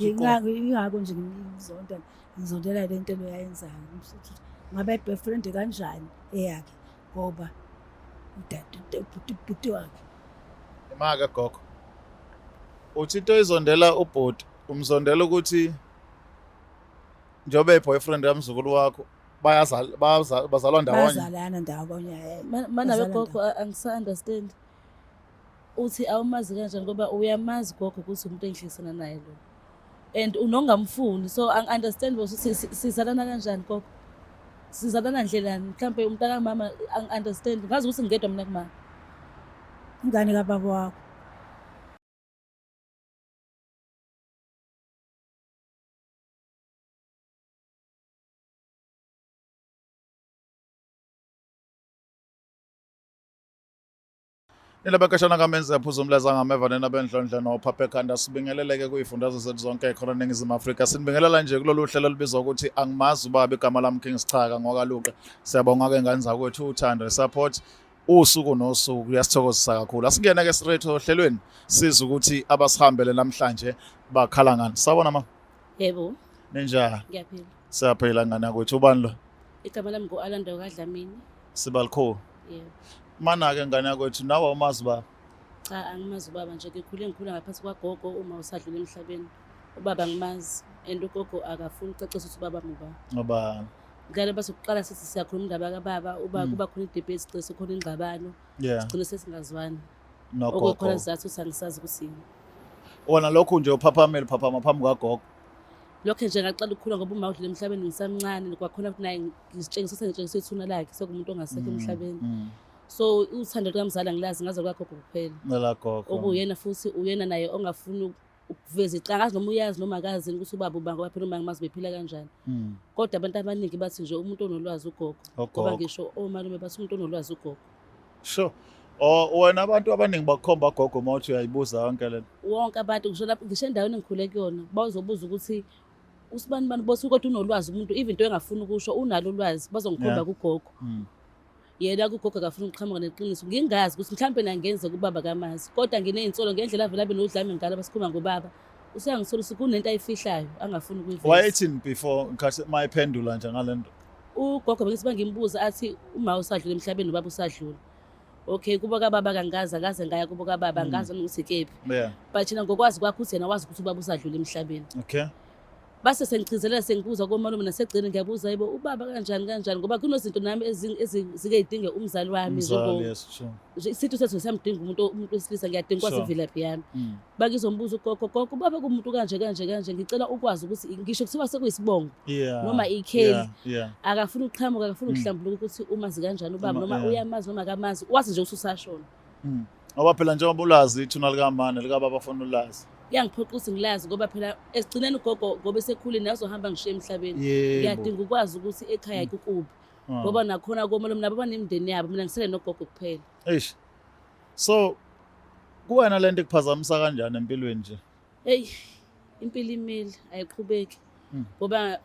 Ingako nje ngizondela le nto eyayenzayo. Ngabe boyfriend kanjani eyakhe ngoba ubhuti wakhe. Imaka gogo. Uthi into izondela ubhuti, umzondela ukuthi njengoba boyfriend kamzukulu wakho bazalwa ndawonye. Bazalana ndawonye. Manabe gogo angisa-understand. Uthi awumazi kanjani ngoba uyamazi gogo ukuthi umuntu engihlisana naye lo. And unongamfuni so ang-understand ukuthi sizalana kanjani gogo. Sizalana ndlelani mhlambe umntaka mama ang-understand. Ngazi ukuthi ngedwa mina kumama. Ingane kababa wakho. Nilabakashana kamenza phuzo umlaza ngameva nena bendlondla nophaphe ekhanda sibingeleleke kuyifundazwe zethu zonke ekhona eNingizimu Afrika. Sinibingelela nje kulolu hlelo olubizwa ukuthi angimazi ubaba igama lami King Sichaka ngokaluqa. Siyabonga ke ngane zakwethu uthando support usuku nosuku kuyasithokozisa kakhulu. Asingena ke straight ohlelweni siza ukuthi abasihambele namhlanje bakhala ngani. Sawona ma? Yebo. Ninjani? Ngiyaphila. Siyaphila ngane yakwethu. Ubani lo? Igama lami ngo-Alanda kaDlamini. Sibalikho. Yebo. Mana ke ngane yakwethu nawe umazi ba? Cha angimazi ubaba nje ngikhula ngaphansi kwagogo uma usadlula emhlabeni. Ubaba ngimazi and ugogo akafuni ucacisa ukuthi ubaba ngubani. Ngoba Ngale basukuqala sithi siyakhuluma indaba kababa kuba khona i-debate sigcine khona ingxabano. Sigcine sesingazwani. Okukhona sizathu ukuthi angisazi ukuthi yini. Wona lokho nje uphaphamela phaphama phambi kwagogo. Lokho nje ngaqala ukukhula ngoba uma udlule emhlabeni ngisamncane kwakhona ukuthi naye ngitshengisa ithuna lakhe sekumuntu ongasekho emhlabeni. So uthando lukamzala ngilazi ngaze kwagogo kuphela. Nelagogo. Okuyena futhi uyena naye ongafuni ukuveza icangazi noma uyazi noma akazi ukuthi ubaba ubanga ngoba phela uma ngimazi bephila kanjani. Kodwa abantu abaningi bathi nje umuntu onolwazi ugogo. Ngoba ngisho omalume bathi umuntu onolwazi ugogo. Sure. Wena abantu abaningi bakukhomba gogo mawuthi uyayibuza yonke lento. Wonke abantu ngisho lapho ngisho endaweni engikhule kuyona bazobuza ukuthi usibani bani bothi kodwa unolwazi umuntu even into engafuni ukusho unalo ulwazi bazongikhomba kugogo. Yena kugogo akafuna ukuqhamuka neqiniso. Ngingazi ukuthi mhlambe nangenze kubaba kamazi. Kodwa nginezinsolo ngendlela avela benodlame ngalo basikhuluma ngobaba. Useyangisola ukuthi kunento ayifihlayo angafuni ukuyiveza. Wayethini before ngikhathi mayiphendula nje ngalento. Ugogo bengithi bangimbuza athi uma usadlula emhlabeni ubaba usadlula. Okay kuba kababa kangaza ngaze ngaya kuba kababa ngazi ukuthi kephi. But thina ngokwazi kwakho uthi yena wazi ukuthi ubaba usadlula emhlabeni. Okay. Base sengichizelela sengibuza komalume nasegcina ngiyabuza yibo ubaba kanjani ngoba kunozinto nami ezike idinge umzali wami njengoba isithu sethu siyamdinga umuntu wesilisa ngiyadinga kwazi imvelaphi yami. Bakizombuza ugogo ubaba kumuntu kanje ngicela ukwazi ukuthi ngisho kuthiwa sekuyisibongo noma ikheli akafuna ukuqhamuka akafuna ukuhlambuluka ukuthi umazi kanjani ubaba noma uyamazi noma akamazi wazi nje ukuthi usashona. Ngoba phela njengoba ulazi ithuna likamane likababa afuna ulazi. Yangiphoqa ukuthi ngilazi ngoba phela esigcineni ugogo ngoba esekhulile nazohamba ngishiya emhlabeni. Ngiyadinga ukwazi ukuthi ekhaya kukubi. Ngoba nakhona komalume nabo banemindeni yabo mina ngisele nogogo kuphela. Eish. So kuwena lento ekuphazamisa kanjani empilweni nje? Hey impilo imile ayiqhubeki. Ngoba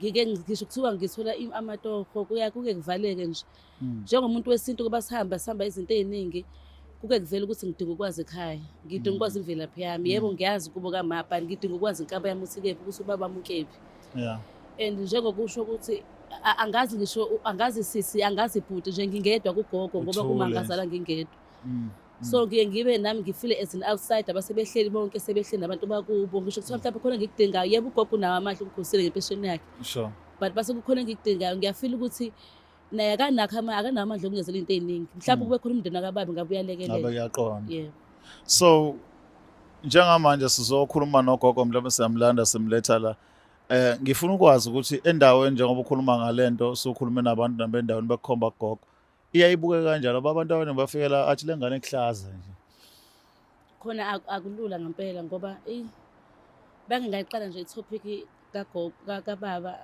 ngisho kuthiwa ngithola amatoho kuke kuvaleke nje. Njengomuntu wesintu kuba sihamba izinto eziningi. Kuke kuvela ukuthi ngidinga ukwazi ekhaya ngidinga ukwazi imvelaphi yami yebo ngiyazi kubo kamapa ngidinga ukwazi inkaba yami ukuthi kephi ukuthi ubaba mukephi and njengokusho ukuthi angazi ngisho angazi sisi angazi bhuti nje ngingedwa kugogo ngoba uma ngazala ngingedwa so ngibe nami ngifile as an outsider basebehleli bonke sebehleli nabantu bakubo ngisho kuthiwa mhlawumbe khona ngikudingayo yebo ugogo nawo amandla ukukhosela ngempesheni yakhe sure but base kukhona ngikudingayo ngiyafila ukuthi naye akanawo amandla okungezela into eziningi mhlawumbe kube khona umndeni akababa ngabe uyalekelela ngabe uyaqonda yebo so njengamanje sizokhuluma nogogo mhlawumbe siyamlanda simletha la ngifuna ukwazi ukuthi endaweni njengoba ukhuluma ngalento sokhuluma nabantu nabendaweni bekukhomba gogo iyayibuke kanjalo abantu abaningi bafikela athi lengane ekuhlaza nje khona akulula ngempela ngoba bangingayiqala nje itopic kagogo kababa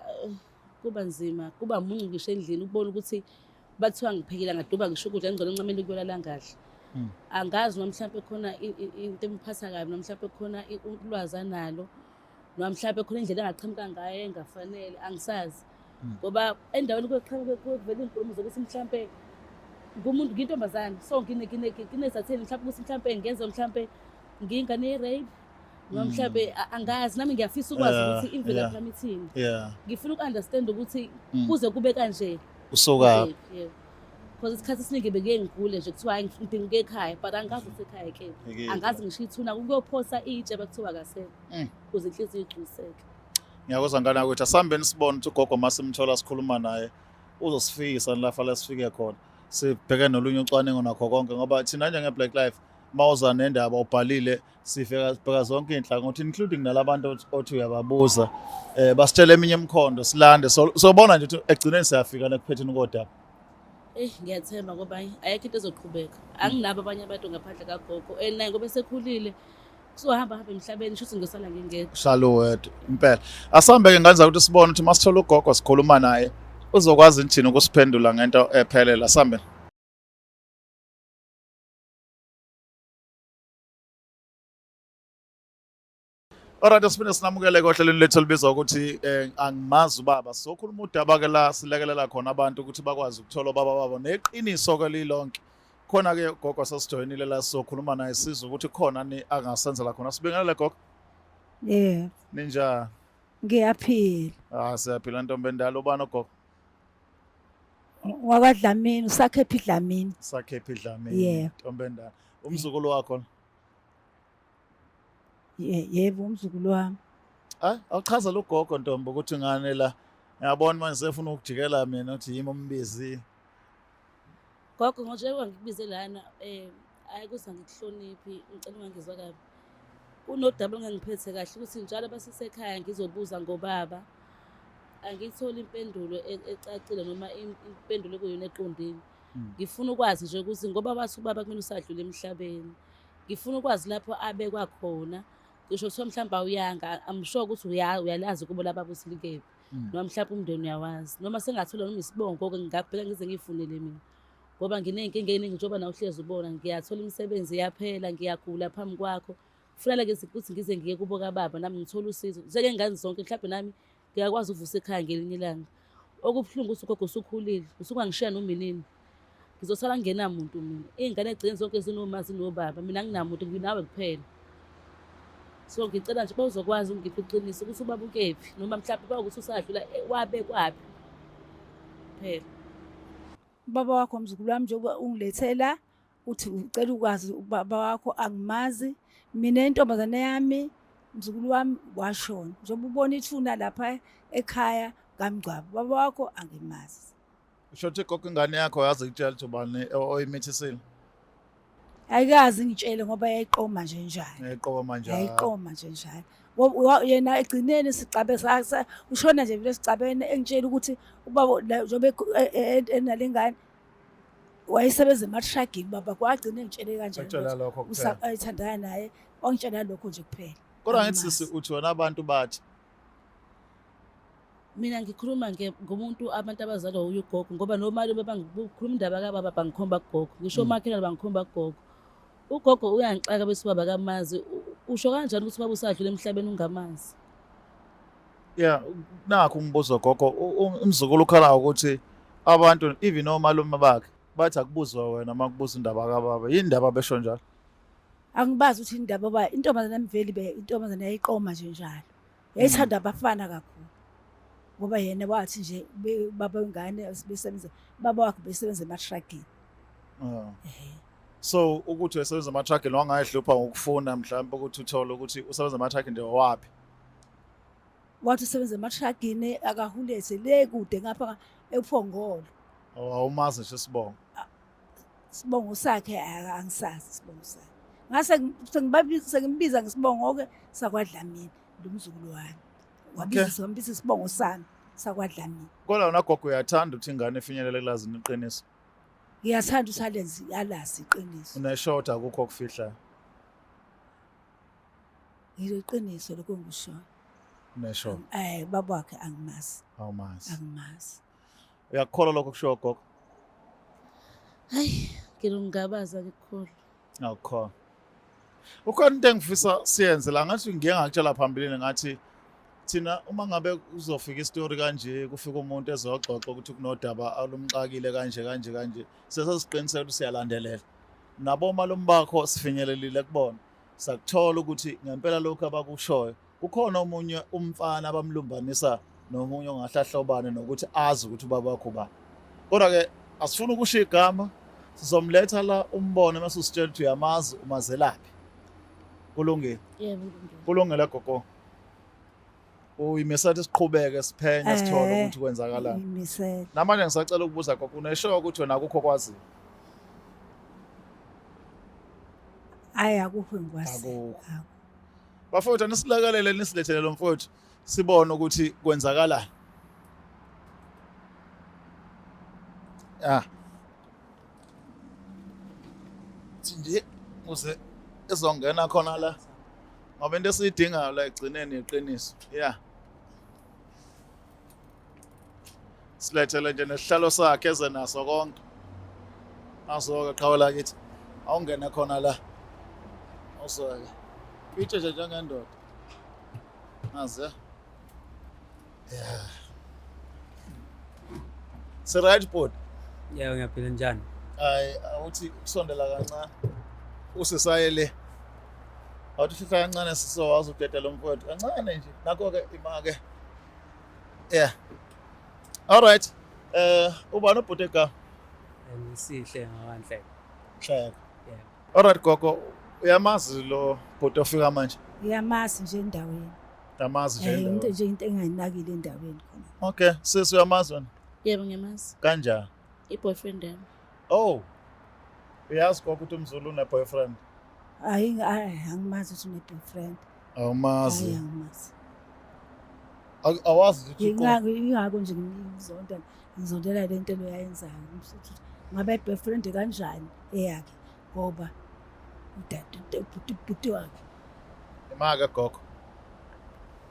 kuba nzima kuba muncu ngisho endlini ukubona ukuthi bathiwa ngiphekela ngaduba ngisho ukudla engcolo encamela ukuyolala kahle angazi noma mhlawumbe khona into emphatha kabi noma mhlawumbe khona ulwazi analo noma mhlawumbe khona indlela engaqhamuka ngayo engafanele angisazi ngoba endaweni kweqhamuka kuvela inkulumo zokuthi mhlawumbe ngumuntu ngintombazane so nginezatheni mhlawumbe ukuthi mhlawumbe ngenze mhlawumbe ngingane ye-rape noma mhlambe angazi nami ngiyafisa ukwazi ukuthi imvelaphi yami ithini. Yeah. Ngifuna uku-understand ukuthi Mm. kuze kube kanje Usuka kuzephi, yebo. Because isikhathi esiningi beke ngigule nje kuthiwa hayi ngidinga ukuya ekhaya but angazi usekhaya ke. Ngeke. Angazi ngisho ithuna kuyophosa itshe bekuthiwa kasekho. Mm. Kuze inhliziyo igculiseke. ngiyakuzwa ngane ukuthi asambeni sibone ukuthi ugogo masimthola sikhuluma naye uzosifikisa lapha la sifike khona. Sibheke nolunye ucwaningo nakho konke ngoba thina njenge Black Life mawuza nendaba ubhalile sibheka zonke inhlangothi including nalabantu othi uyababuza basitshela eminye imikhondo silande sobona nje ukuthi egcineni siyafika nekuphetheni kodaba. Ngiyathemba ngoba ayikho into ezoqhubeka. Anginabo abanye abantu ngaphandle kagogo. Naye ngoba esekhulile kuzohamba emhlabeni shuthi ngisala ngingedwa. Shalo wedwa impela asambe-ke ngenza ukuthi sibone ukuthi masithola ugogo sikhuluma naye uzokwazi nithini ukusiphendula ngento ephelela asambe. Alright, asibine sinamukele kohlelweni lethu elibizwa ukuthi angimazi ubaba. Sokhuluma udaba-ke la silekelela khona abantu ukuthi bakwazi ukuthola ubaba babo neqiniso-ke lilonke. Khona-ke gogo sasijoyinile la sizokhuluma naye sizwe ukuthi khona ni angasenzela khona. Sibingelele gogo. Yebo, Ninjani? ngiyaphila. Siyaphila ntombi endala. Ubani ugogo? WakwaDlamini, usakhephi Dlamini. Sakhephi Dlamini. Yebo. Ntombi endala. Umzukulu wakho? Yebo, umzukulu wami. Awuchazela ugogo ntombi ukuthi ngane la. Ngiyabona manje sefuna ukujikela mina ukuthi yimi umbizi. Gogo njengoba ngikubize lana ayikuze ngikuhloniphi ngicela ungangizwa kabi. Kunodaba ongangiphethe kahle ukuthi njalo basisekhaya ngizobuza ngobaba. Angitholi impendulo ecacile noma impendulo ekuyona eqondile. Ngifuna ukwazi nje ukuthi ngoba wathi ubaba kumele usadlula emhlabeni. Ngifuna ukwazi lapho abekwa khona. Ngisho kuthiwa mhlawumbe awuyanga, I'm sure ukuthi uyalazi kubo laba busilikephi. Noma mhlawumbe umndeni uyawazi. Noma sengathola noma isibongo-ke ngingabheka ngize ngiyifunele mina. Ngoba nginey'nkinga ey'ningi njengoba nawe uhlezi ubona ngiyathola imisebenzi iyaphela, ngiyagula phambi kwakho. Kufanele-ke ukuthi ngize ngiye kubo kababa nami ngithole usizo. Njengey'ngane zonke mhlawumbe nami ngiyakwazi ukuvusa ekhaya ngelinye ilanga. Okubuhlungu ukuthi ugogo usukhulile, usungangishiya noma inini. Ngizosala ngingenamuntu mina. Iy'ngane egcine zonke zinomazi nobaba, mina anginamuntu nginawe kuphela. So ngicela nje bawuzokwazi ukungipha iqiniso ukuthi ubaba ukephi noma mhlawumbe bawukuthi usadlula wabekwaphi phela. Ubaba wakho mzukulu wami njengoba ungilethela uthi ucela ukwazi ubaba wakho angimazi. Mina intombazane yami mzukulu wami washona. Njengoba ubona ithuna lapha ekhaya kaMgcwabo. Ubaba wakho angimazi. Usho ukuthi gogo ingane yakho yazi ikutshela ukuthi ubani oyimithisile? Ayikazi ngitshele ngoba yayiqoma nje njalo. Eqoba manje. Yayiqoma nje njalo. Yena egcineni sicabe ushona nje vele sicabene engitshela ukuthi ubaba njengoba enalengane wayesebenza emathragini baba kwagcina engitshele Ekutshela kanjalo. lokho kuphela. Ayithandana naye ongitshela lokho nje kuphela. Kodwa ngithi Angimazi. sisi uthi wona abantu bathi Mina ngikhuluma ngomuntu abantu abazalwa uye ugogo ngoba nomalume bangikhuluma indaba kababa bangikhomba kugogo. Ngisho omakhelwane bangikhomba kugogo. Ugogo uyangixaka bese ubaba kamazi. Usho kanjani ukuthi ubaba usadlula emhlabeni ungamazi? yeah nakho umbuzo gogo umzukulu ukhala ukuthi abantu even omalume bakhe bathi akubuzwe wena makubuza indaba kababa. Yini indaba besho njalo? Angibazi ukuthi indaba ba intombazane yamveli intombazane yayiqoma nje njalo. Yayithanda abafana kakhulu. Ngoba yena wathi nje baba wengane besebenza baba wakhe besebenza emathragini. So ukuthi usebenza ama-truck wangayihlupha ngokufuna mhlawumbe ukuthi uthole ukuthi usebenza ama-truck nje wapi? Wathi usebenza emathragini akahulethe le kude ngapha ePhongolo. Awumazi nje sibongo. Sibongo sakhe angisazi sibongo sakhe. Ngase sengimbiza ngesibongo-ke sakwaDlamini lo mzukulu wami. Wambiza isibongo sami sakwaDlamini. Kodwa wona gogo uyathanda ukuthi ingane ifinyelele kulazini iqiniso. Ngiyathanda usalenzi yalazi iqiniso. Uneshota akukho okufihlayo. Iqiniso lokho ngisho. Unesho. Baba wakhe angimazi. Awumazi. Angimazi. Uyakukholwa lokho kusho gogo? Hayi, ngingabaza ngikukholwa. Awukholwa. Ukhona into engifisa siyenze la ngathi ngiye ngakutshela phambilini ngathi thina uma ngabe uzofika istory kanje kufika umuntu ezoxoxa ukuthi kunodaba alumxakile kanje sesesiqiniseka ukuthi siyalandelela nabo malume bakho sifinyelelile kubona sakuthola ukuthi ngempela lokhu abakushoyo kukhona omunye umfana abamlumbanisa nomunye ongahlahlobane nokuthi azi ukuthi ubaba wakho ba. Kodwa-ke asifuna ukushiya igama, sizomletha la umbone mase usitshela ukuthi uyamazi umazelaphi. Kulungile? Yebo, kulungile. Kulungile gogo. Uyimisela siqhubeke siphenya sithole ukuthi kwenzakalani. Imisele. Namanje ngisacela ukubuza gogo, uneshoyo ukuthi wena akukho kwaziyo? Hayi akukho engikwaziyo. Akukho. Bafowethu anisilekelele nisilethele lo mfowethu sibone ukuthi kwenzakalani. Nje uze ezongena khona la. Ngoba into esiyidingayo la egcineni iqiniso. Silethele nje nesihlalo sakhe eze naso konke. Asoke qhawela kithi. Awungena khona la. Awusoke. Itshe njengendoda. Aze. Se-right board. Yebo, ngiyaphila njani? Hayi awuthi kusondela kancane. Usisaye le. Awuthi hlala kancane sizowazi udede lo mfowethu. Kancane nje. Nakho-ke imake. All right. Ubani ubhuti egama? Ngisihle ngakanhle. Hleka. Yebo. All right gogo. Uyamazi lo bhuti ofika manje? Uyamazi nje endaweni. Yamazi nje Into endaweni. nje into engayinakile endaweni khona. Okay, sisi uyamazi wena? Yebo, ngiyamazi. Kanjani? I-boyfriend yami. Oh. Uyazi gogo ukuthi umZulu une-boyfriend? Hayi angimazi ukuthi une-boyfriend. Awumazi. Hayi angimazi. Awazi ukuthi Ingako nje ngizondela le nto leyayenzayo. Ngisithi ngabe i-boyfriend kanjani eyakhe ngoba ubhuti wakhe. imake gogo.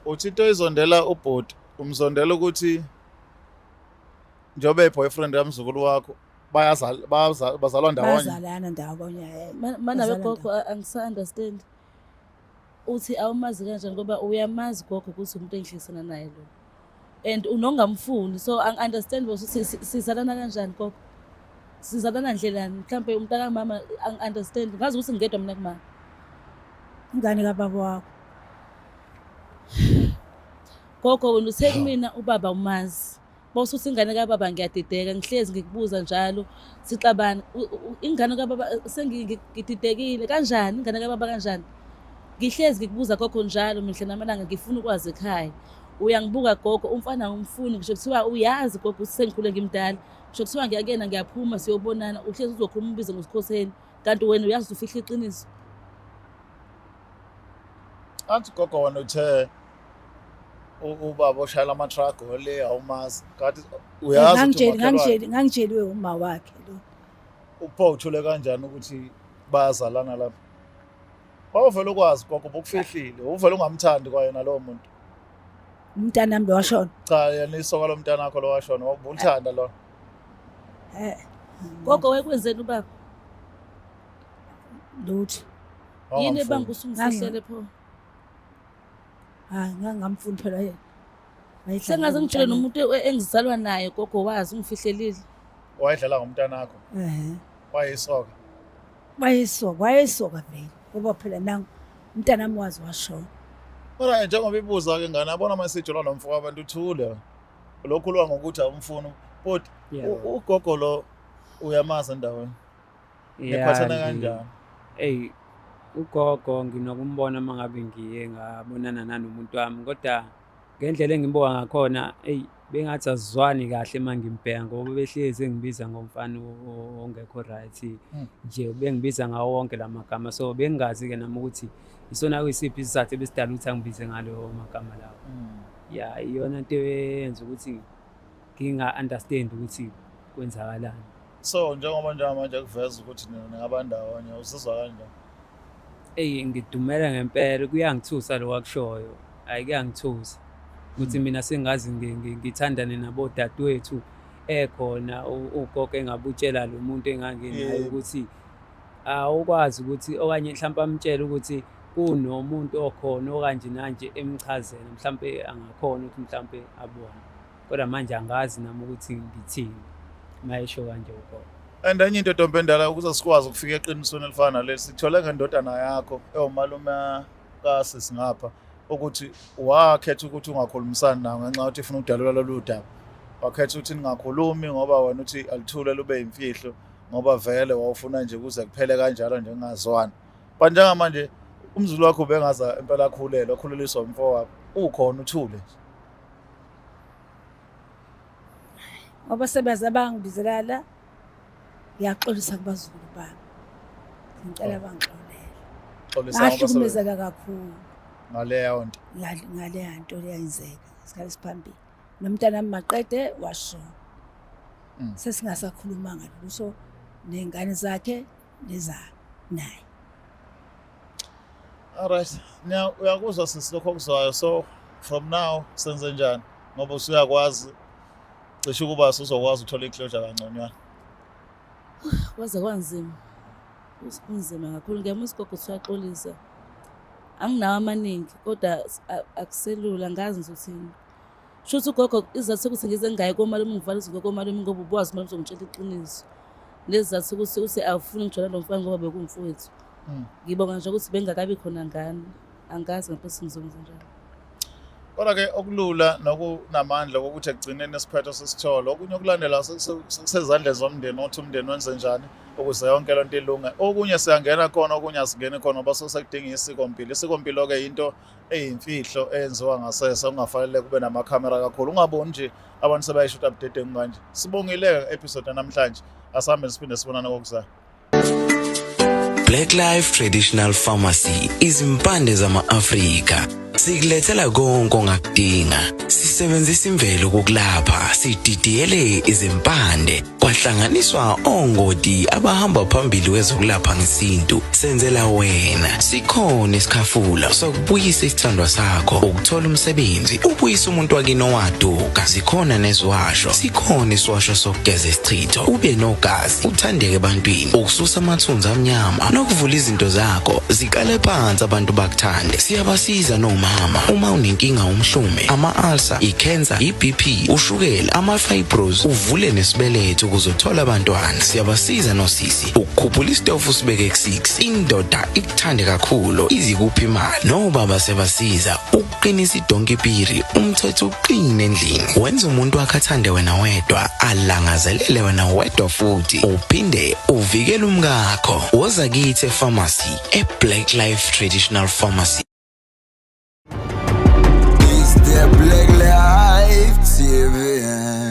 Uthi into izondela ubhuti, umzondela ukuthi njobe boyfriend kamzukulu wakho bazalwa ndawonye. Bazalana ndawonye. Manabe gogo angisa-understand. Uthi awumazi kanjani ngoba uyamazi gogo ukuthi umuntu engihlisana naye lo. And unongamfuni so ang-understand ukuthi sizalana kanjani gogo. Sizalana ndlelani mhlambe umntaka mama ang-understand. Ngazi ukuthi ngedwa mina kumama. Ingane kababa wakho. Gogo wena uthe kumina ubaba umazi. Bawusuthi ingane kababa ngiyadideka ngihlezi ngikubuza njalo sixabana ingane kababa sengididekile kanjani ingane kababa kanjani. Ngihlezi ngikubuza gogo njalo mihla namalanga ngifuna ukwazi ekhaya. Uyangibuka gogo umfana ngumfuni ngisho kuthiwa uyazi gogo ukuthi sengikhule ngimdala. Ngisho kuthiwa ngiyakena ngiyaphuma siyobonana uhlezi uzokhuluma ubize ngosikhoseni kanti wena uyazi ufihla iqiniso. Athi gogo wena uthe ubaba oshayela ama-truck ole awumazi. Kanti uyazi ukuthi ngangitsheliwe uma wakhe lo. upho uthule kanjani ukuthi bayazalana lapha? Bawuvela ukwazi gogo bokufihlile. Uvela ungamthandi kwayena lowo muntu. Umntana nami lo washona. Cha yena isoka lo mntana wakho lo washona wabulthanda lo. Gogo wekwenzeni ubaba? Lutho. Yini ebanga usungifihlele pho? Hayi ngangamfuni phela yena. Sengaze ngitshele nomuntu engizalwa naye gogo wazi ungifihlelile. Wayedlala ngomntana wakho? Wayesoka. Wayesoka vele. Ngoba phela nangu umntana wami wazi washona. Mara njengoba ibuza ke ngane yabona message lo mfoko abantu uthule. Lokhulwa ngokuthi awumfuni. But ugogo lo uyamazi endaweni. Ngiphathana kanjani? Ugogo nginokumbona mangabe ngiye ngabonana nanomuntu wami kodwa ngendlela engimbuka ngakhona bengathi azizwani kahle mangimbheka ngoba behlezi engibiza ngomfana ongekho right nje bengibiza ngawo wonke lamagama so bengazi ke nami ukuthi isona kuyisiphi isizathu ebesidala ukuthi angibize ngalo magama lawo. Iyona into eyenza ukuthi nginga-understand ukuthi kwenzakalani. So njengoba manje kuveza ukuthi nina ngabandawonye usizwa kanjani? Ngidumela ngempela kuyangithusa lo wakushoyo. Kuyangithusa ukuthi mina sengazi ngithandane nabo dadewethu ekhona ugogo engabutshela lo muntu engangenayo ukuthi awukwazi ukuthi okanye mhlawumbe amtshela ukuthi kunomuntu okhona okanje nanje emchazela mhlawumbe angakhona ukuthi mhlawumbe abone. Kodwa manje angazi nami ukuthi ngithini mayesho kanje ugogo. And enye into Ntombi Endala ukuze sikwazi ukufika eqinisweni elifana naleli sithole ngendodana yakho ewumalume kasisi ngapha ukuthi wakhetha ukuthi ungakhulumisani nayo ngenxa yokuthi ufuna ukudalula lolu daba. Wakhetha ukuthi ningakhulumi ngoba wena uthi alithule lube imfihlo ngoba vele wawufuna nje ukuze kuphele kanjalo nje ngingazwani. But njengamanje umzulu wakho ubengaza impela akhuleliswa umfowabo. Ukhona uthule. Ngoba sebenza bangibizela la ngiyaxolisa kubazulu bami. Ngicela bangixolele. Ngahlukumezeka kakhulu Ngaleyo nto. ngaleya nto leyenzeka isikhathi siphambili. Nomntana wami maqede washona. Sesingasakhulumanga lolu so nengane zakhe neza naye. Alright. Now uyakuzwa sisilokho okuzwayo so from now senze njani ngoba usuyakwazi cishe ukuba usuzokwazi uthola iclosure kanconywana. Kwaze kwanzima. Kunzima kakhulu ngemusa ugogo uyaxolisa. Anginawo amaningi kodwa akuselula ngazi ngizothini. Shuthi ugogo izathu ukuthi ngize ngaye komalume ngivalisa ngokomalume ngoba ubuwazi manje uzongitshela iqiniso. Lezathu ukuthi uthi awufuni ngijona nomfana ngoba bekumfowethu. Ngibonga nje ukuthi bengakabi khona ngane. Angazi ngempela ngizokwenza njalo. Kodwa-ke okulula nokunamandla kokuthi ekugcineni isiphetho sisithole okunye okulandela sezandleni zomndeni othi umndeni wenze njani ukuze yonke le nto ilunge. Okunye siyangena khona okunye asingeni khona ngoba sekudinga isikompilo. Isikompilo-ke into eyimfihlo eyenziwa ngasese okungafanele kube namakhamera kakhulu. Ungaboni nje abantu sebayishuta budedengu manje. Sibongile episode namhlanje. Asambe siphinde sibonane kokuzayo. Black Life Traditional Pharmacy izimpande zama-Afrika. Sikulethela konke ongakudinga. Sisebenzisa imvelo ukulapha, sididiyele izimpande. Kwahlanganiswa ongoti abahamba phambili kwezokulapha ngesintu. Senzela wena. Sikhona isikhafula sokubuyisa isithandwa sakho, ukuthola umsebenzi, ubuyisa umuntu wakini owaduka. Sikhona neziwasho. Sikhona isiwasho sokugeza isichitho, ube nogazi, uthandeke ebantwini, ukususa amathunzi amnyama, nokuvula izinto zakho ziqale phansi abantu bakuthande. Siyabasiza noma uma unenkinga umhlume, ama-ulcer, i-cancer, i-BP, ushukela, ama-fibros, uvule nesibeletho ukuzothola abantwana. Siyabasiza nosisi ukukhuphula isitofu sibeke ku-6, indoda ikuthande kakhulu izikuphi imali. Nobaba sebasiza ukuqinisa idonkipiri, umthetho uqine endlini. Wenza umuntu wakhe athande wena wedwa, alangazelele wena wedwa futhi uphinde uvikele umkakho. Woza kithi epharmacy eBlack Life Traditional Pharmacy. Black Life TV.